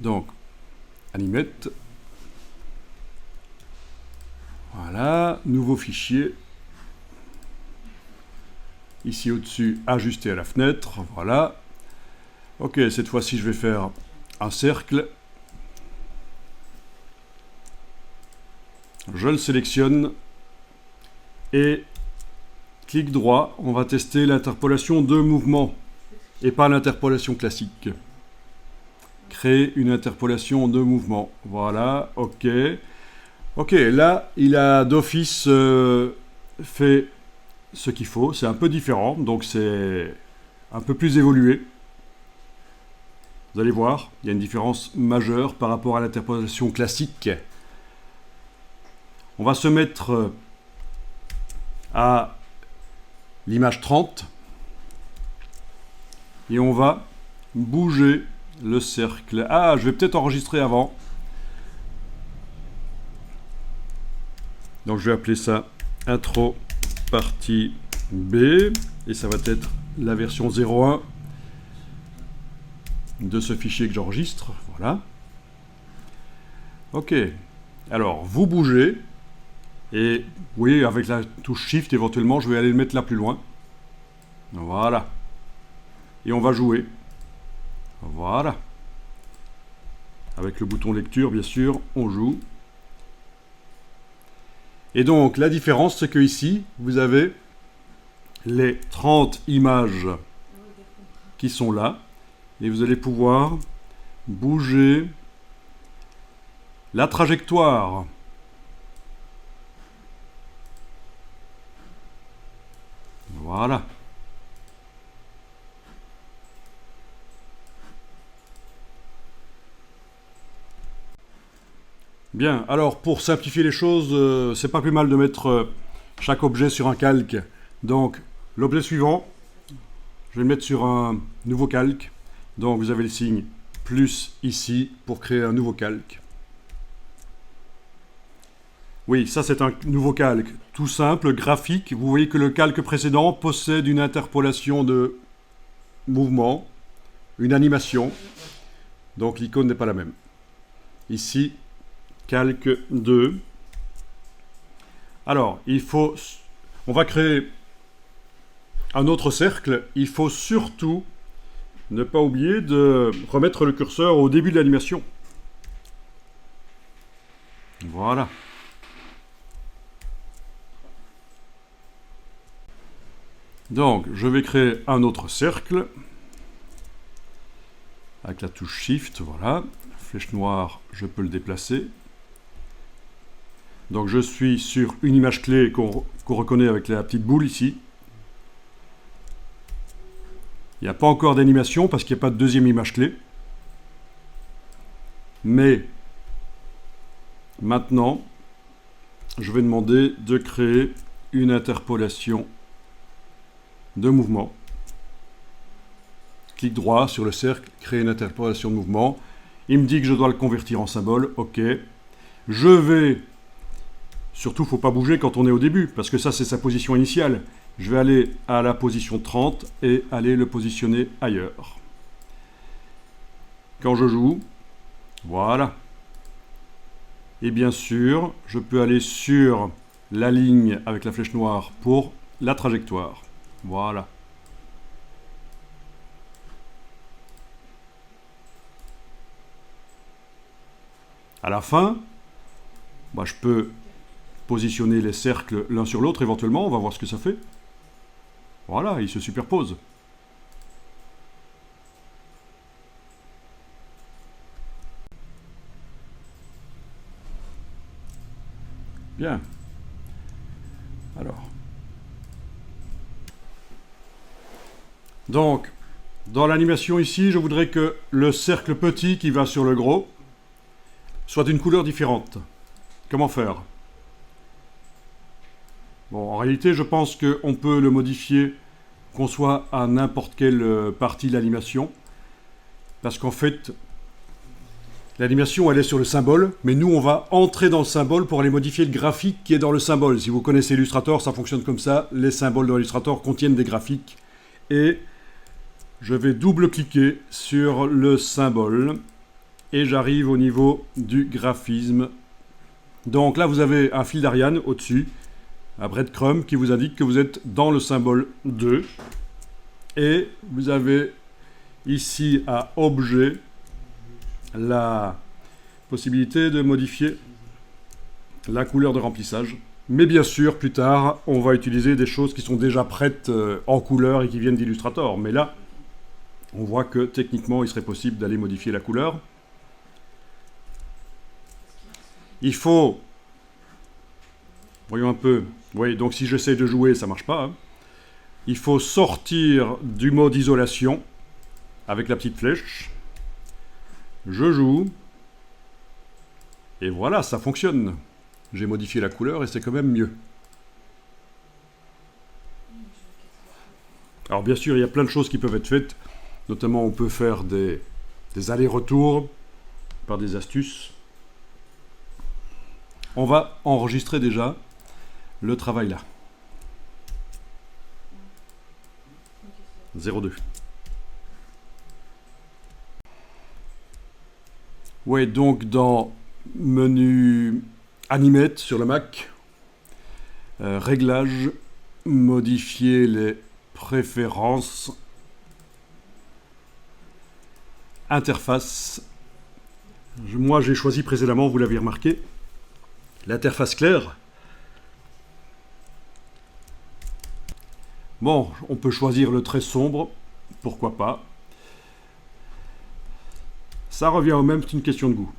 Donc, Animate. Voilà, nouveau fichier. Ici au-dessus, ajuster à la fenêtre. Voilà. Ok, cette fois-ci, je vais faire un cercle. Je le sélectionne. Et clic droit, on va tester l'interpolation de mouvement et pas l'interpolation classique. Créer une interpolation de mouvement. Voilà, ok. Ok, là, il a d'office fait ce qu'il faut. C'est un peu différent, donc c'est un peu plus évolué. Vous allez voir, il y a une différence majeure par rapport à l'interpolation classique. On va se mettre à l'image 30 et on va bouger le cercle. Ah, je vais peut-être enregistrer avant. Donc je vais appeler ça intro partie B et ça va être la version 01 de ce fichier que j'enregistre. Voilà. Ok. Alors vous bougez et vous voyez avec la touche Shift éventuellement je vais aller le mettre là plus loin. Voilà. Et on va jouer. Voilà. Avec le bouton lecture bien sûr on joue. Et donc, la différence, c'est que ici, vous avez les 30 images qui sont là. Et vous allez pouvoir bouger la trajectoire. Voilà. Bien, alors pour simplifier les choses, c'est pas plus mal de mettre chaque objet sur un calque. Donc, l'objet suivant, je vais le mettre sur un nouveau calque. Donc, vous avez le signe plus ici pour créer un nouveau calque. Oui, ça c'est un nouveau calque, tout simple, graphique. Vous voyez que le calque précédent possède une interpolation de mouvement, une animation. Donc, l'icône n'est pas la même. Ici, calque 2. Alors, on va créer un autre cercle. Il faut surtout ne pas oublier de remettre le curseur au début de l'animation. Voilà. Donc, je vais créer un autre cercle avec la touche Shift, voilà. Flèche noire, je peux le déplacer. Donc je suis sur une image clé qu'on reconnaît avec la petite boule ici. Il n'y a pas encore d'animation parce qu'il n'y a pas de deuxième image clé. Mais maintenant, je vais demander de créer une interpolation de mouvement. Clic droit sur le cercle, créer une interpolation de mouvement. Il me dit que je dois le convertir en symbole. OK. Je vais... Surtout, il ne faut pas bouger quand on est au début, parce que ça, c'est sa position initiale. Je vais aller à la position 30 et aller le positionner ailleurs. Quand je joue, voilà. Et bien sûr, je peux aller sur la ligne avec la flèche noire pour la trajectoire. Voilà. À la fin, je peux positionner les cercles l'un sur l'autre éventuellement, on va voir ce que ça fait. Voilà, ils se superposent. Bien. Alors. Donc, dans l'animation ici, je voudrais que le cercle petit qui va sur le gros soit d'une couleur différente. Comment faire ? Bon, en réalité, je pense qu'on peut le modifier qu'on soit à n'importe quelle partie de l'animation. Parce qu'en fait, l'animation, elle est sur le symbole, mais nous, on va entrer dans le symbole pour aller modifier le graphique qui est dans le symbole. Si vous connaissez Illustrator, ça fonctionne comme ça. Les symboles dans Illustrator contiennent des graphiques. Et je vais double-cliquer sur le symbole. et j'arrive au niveau du graphisme. Donc là, vous avez un fil d'Ariane au-dessus, un breadcrumb qui vous indique que vous êtes dans le symbole 2. Et vous avez ici à objet la possibilité de modifier la couleur de remplissage. Mais bien sûr, plus tard, on va utiliser des choses qui sont déjà prêtes en couleur et qui viennent d'Illustrator. Mais là, on voit que techniquement, il serait possible d'aller modifier la couleur. Il faut... Voyons un peu. Oui, donc si j'essaie de jouer, ça ne marche pas. Hein. Il faut sortir du mode isolation avec la petite flèche. Je joue. Et voilà, ça fonctionne. J'ai modifié la couleur et c'est quand même mieux. Alors bien sûr, il y a plein de choses qui peuvent être faites. Notamment, on peut faire des allers-retours par des astuces. On va enregistrer déjà le travail là. 0,2. Ouais, donc dans menu Animate sur le Mac, réglages, modifier les préférences, interface. Moi j'ai choisi précédemment, vous l'avez remarqué, l'interface claire. Bon, on peut choisir le très sombre, pourquoi pas. Ça revient au même, c'est une question de goût.